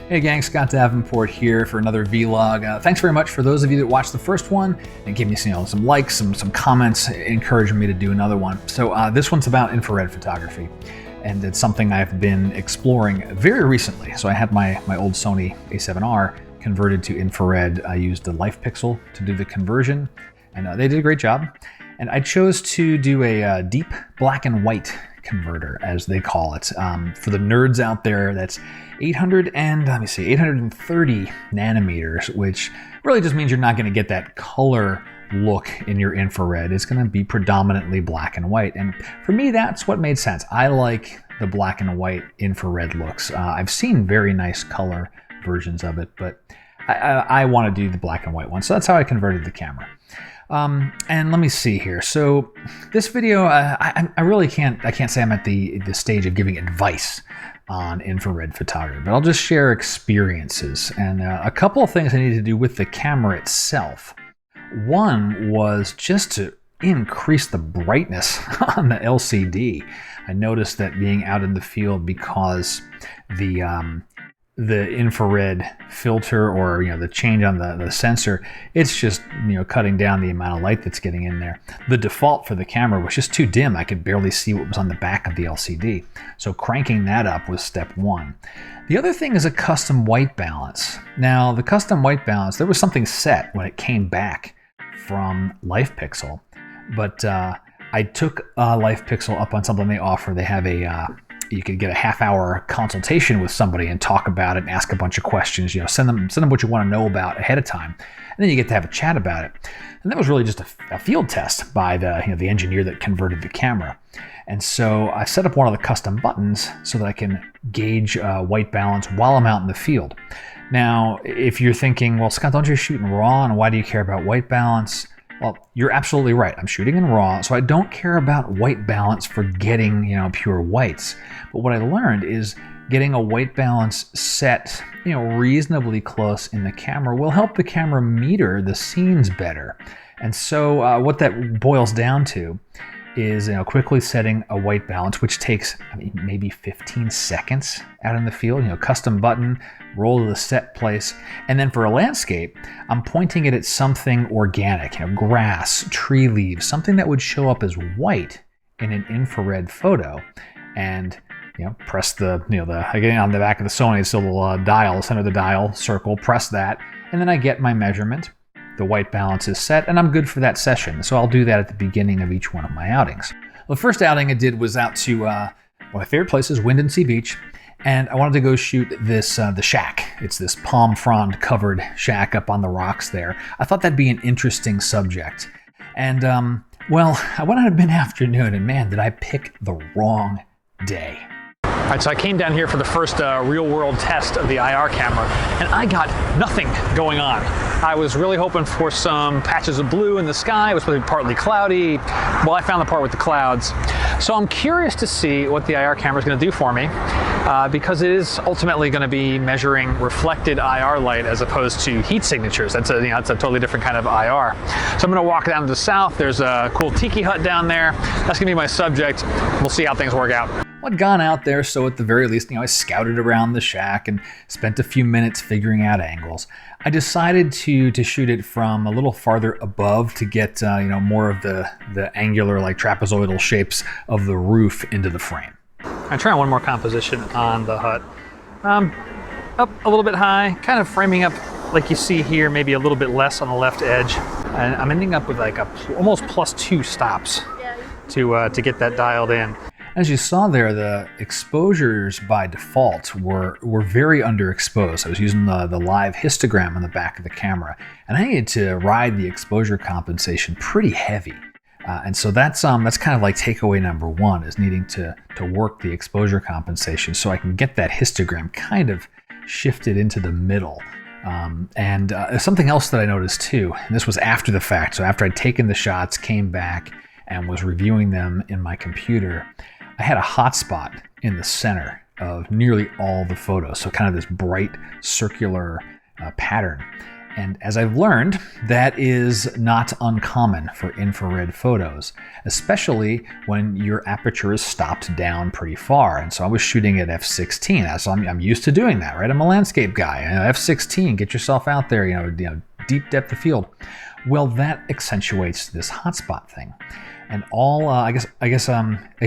Hey gang, Scott Davenport here for another vlog. Thanks very much for those of you that watched the first one and gave me some likes, some comments, encouraging me to do another one. So this one's about infrared photography, and it's something I've been exploring very recently. So I had my old Sony A7R converted to infrared. I used the LifePixel to do the conversion, and they did a great job. And I chose to do a deep black and white converter, as they call it. For the nerds out there, that's 830 nanometers, which really just means you're not going to get that color look in your infrared. It's going to be predominantly black and white. And for me, that's what made sense. I like the black and white infrared looks. I've seen very nice color versions of it, but I want to do the black and white one. So that's how I converted the camera. And let me see here. So this video, I really can't say I'm at the stage of giving advice on infrared photography, but I'll just share experiences and a couple of things I need to do with the camera itself. One was just to increase the brightness on the LCD. I noticed that being out in the field, because the infrared filter, or the change on the sensor, it's just cutting down the amount of light that's getting in there. The default for the camera was just too dim. I could barely see what was on the back of the LCD. So cranking that up was step one. The other thing is a custom white balance. Now the custom white balance, there was something set when it came back from LifePixel, but I took LifePixel up on something they offer. They have you could get a half-hour consultation with somebody and talk about it and ask a bunch of questions. Send them what you want to know about ahead of time, and then you get to have a chat about it. And that was really just a field test by the engineer that converted the camera. And so I set up one of the custom buttons so that I can gauge white balance while I'm out in the field. Now, if you're thinking, well, Scott, don't you shoot in RAW, and why do you care about white balance? Well, you're absolutely right. I'm shooting in RAW, so I don't care about white balance for getting, pure whites. But what I learned is getting a white balance set, reasonably close in the camera will help the camera meter the scenes better. And so what that boils down to is quickly setting a white balance, which takes maybe 15 seconds out in the field. Custom button, roll to the set place, and then for a landscape, I'm pointing it at something organic, grass, tree leaves, something that would show up as white in an infrared photo, and press again on the back of the Sony, it's a little dial, center of the dial, circle, press that, and then I get my measurement. The white balance is set, and I'm good for that session. So I'll do that at the beginning of each one of my outings. The first outing I did was out to one of my favorite places, Wind & Sea Beach, and I wanted to go shoot this the shack. It's this palm frond covered shack up on the rocks there. I thought that'd be an interesting subject. And well, I went out at mid-afternoon, and man, did I pick the wrong day. All right, so I came down here for the first real-world test of the IR camera, and I got nothing going on. I was really hoping for some patches of blue in the sky. It was supposed to be partly cloudy. Well, I found the part with the clouds. So I'm curious to see what the IR camera is going to do for me, because it is ultimately going to be measuring reflected IR light as opposed to heat signatures. That's a totally different kind of IR. So I'm going to walk down to the south. There's a cool tiki hut down there. That's going to be my subject. We'll see how things work out. Well, I'd gone out there, so at the very least, I scouted around the shack and spent a few minutes figuring out angles. I decided to shoot it from a little farther above to get more of the angular, like trapezoidal shapes of the roof into the frame. I'm trying one more composition on the hut. Up a little bit high, kind of framing up like you see here, maybe a little bit less on the left edge. And I'm ending up with like almost +2 stops to get that dialed in. As you saw there, the exposures by default were very underexposed. I was using the live histogram on the back of the camera, and I needed to ride the exposure compensation pretty heavy. And so that's kind of like takeaway number one, is needing to work the exposure compensation so I can get that histogram kind of shifted into the middle. And something else that I noticed too, and this was after the fact, so after I'd taken the shots, came back, and was reviewing them in my computer, I had a hotspot in the center of nearly all the photos. So kind of this bright circular pattern. And as I've learned, that is not uncommon for infrared photos, especially when your aperture is stopped down pretty far. And so I was shooting at f/16, so I'm used to doing that, right? I'm a landscape guy. F/16, get yourself out there, deep depth of field. Well, that accentuates this hotspot thing. And I guess, like I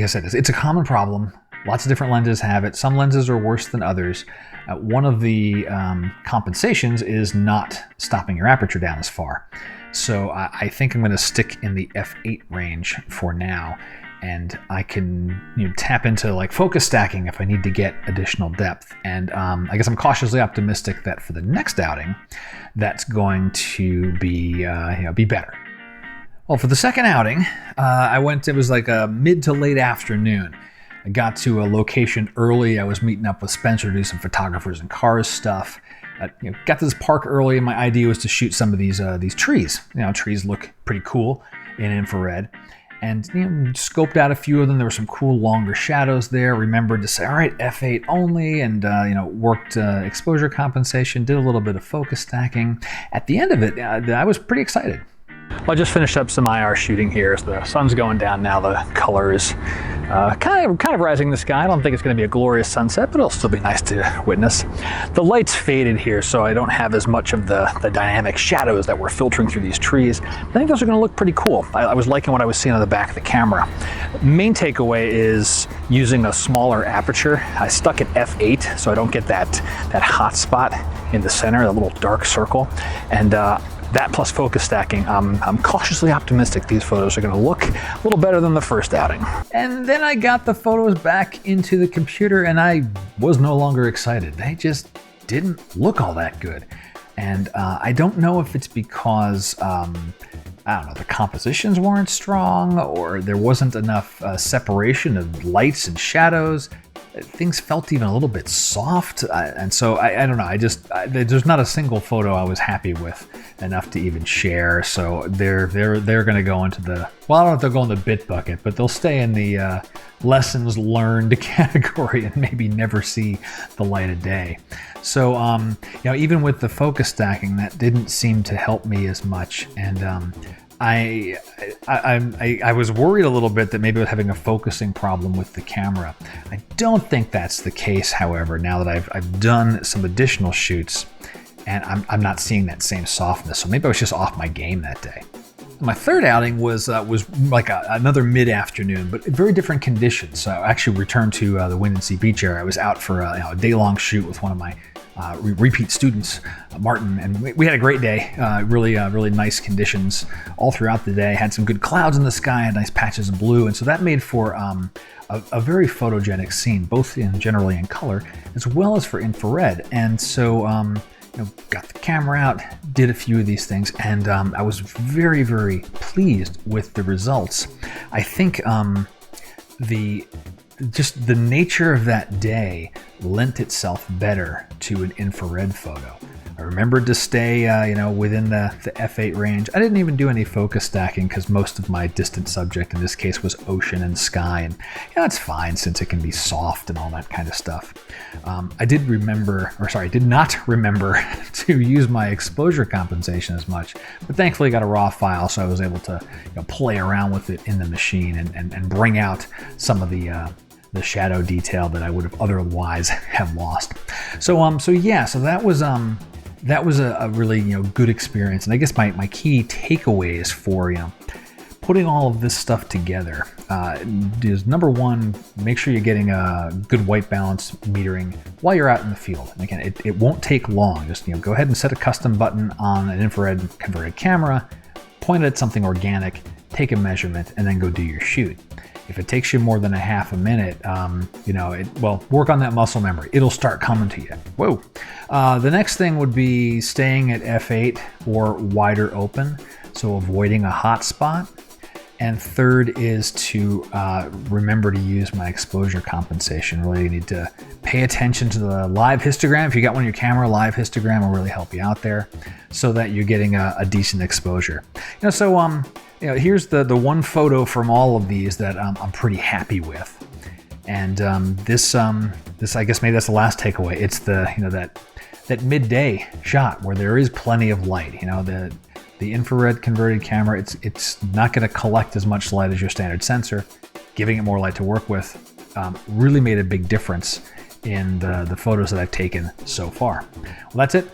said, it's a common problem. Lots of different lenses have it. Some lenses are worse than others. One of the compensations is not stopping your aperture down as far. So I think I'm going to stick in the f/8 range for now, and I can tap into like focus stacking if I need to get additional depth. And I guess I'm cautiously optimistic that for the next outing, that's going to be better. Well, for the second outing, it was like a mid to late afternoon. I got to a location early. I was meeting up with Spencer to do some photographers and cars stuff. Got to this park early, and my idea was to shoot some of these trees. Trees look pretty cool in infrared. And scoped out a few of them. There were some cool longer shadows there. Remembered to say, all right, f/8 only, and worked exposure compensation, did a little bit of focus stacking. At the end of it, I was pretty excited. Well, I just finished up some IR shooting here. So the sun's going down now. The color is kind of rising in the sky. I don't think it's going to be a glorious sunset, but it'll still be nice to witness. The light's faded here, so I don't have as much of the dynamic shadows that were filtering through these trees. I think those are going to look pretty cool. I was liking what I was seeing on the back of the camera. Main takeaway is using a smaller aperture. I stuck at f/8, so I don't get that hot spot in the center, that little dark circle. And that plus focus stacking, I'm cautiously optimistic these photos are going to look a little better than the first outing. And then I got the photos back into the computer and I was no longer excited. They just didn't look all that good. And I don't know if it's because, the compositions weren't strong or there wasn't enough separation of lights and shadows. Things felt even a little bit soft, and so I don't know. There's not a single photo I was happy with enough to even share. So they're going to go into the, well, I don't know if they'll go in the bit bucket, but they'll stay in the lessons learned category and maybe never see the light of day. So even with the focus stacking, that didn't seem to help me as much, and I was worried a little bit that maybe I was having a focusing problem with the camera. I don't think that's the case, however, now that I've done some additional shoots and I'm not seeing that same softness. So maybe I was just off my game that day. My third outing was like another mid-afternoon, but very different conditions. So I actually returned to the Windansea Beach area. I was out for a day-long shoot with one of my repeat students, Martin, and we had a great day. Really nice conditions all throughout the day. Had some good clouds in the sky, had nice patches of blue, and so that made for a very photogenic scene, both generally in color as well as for infrared. And so got the camera out, did a few of these things, and I was very, very pleased with the results. I think just the nature of that day lent itself better to an infrared photo. I remembered to stay, within the f/8 range. I didn't even do any focus stacking because most of my distant subject in this case was ocean and sky, and it's fine since it can be soft and all that kind of stuff. I did not remember to use my exposure compensation as much, but thankfully I got a raw file, so I was able to play around with it in the machine and bring out some of the shadow detail that I would have otherwise have lost. So that was a really good experience. And I guess my key takeaways for putting all of this stuff together is, number one, make sure you're getting a good white balance metering while you're out in the field. And again, it won't take long. Just go ahead and set a custom button on an infrared converted camera, point it at something organic, take a measurement, and then go do your shoot. If it takes you more than a half a minute, work on that muscle memory. It'll start coming to you. Whoa. The next thing would be staying at f/8 or wider open, so avoiding a hot spot. And third is to remember to use my exposure compensation. Really, you need to pay attention to the live histogram. If you got one on your camera, live histogram will really help you out there so that you're getting a decent exposure. Here's the one photo from all of these that I'm pretty happy with. And this I guess maybe that's the last takeaway. It's that that midday shot where there is plenty of light. You know, the infrared converted camera, it's not going to collect as much light as your standard sensor. Giving it more light to work with really made a big difference in the photos that I've taken so far. Well, that's it.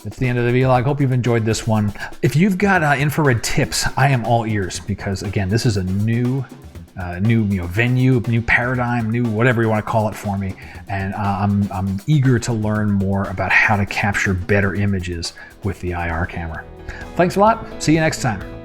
That's the end of the vlog. Hope you've enjoyed this one. If you've got infrared tips, I am all ears, because again, this is a new venue, new paradigm, new whatever you want to call it for me, and I'm eager to learn more about how to capture better images with the IR camera. Thanks a lot. See you next time.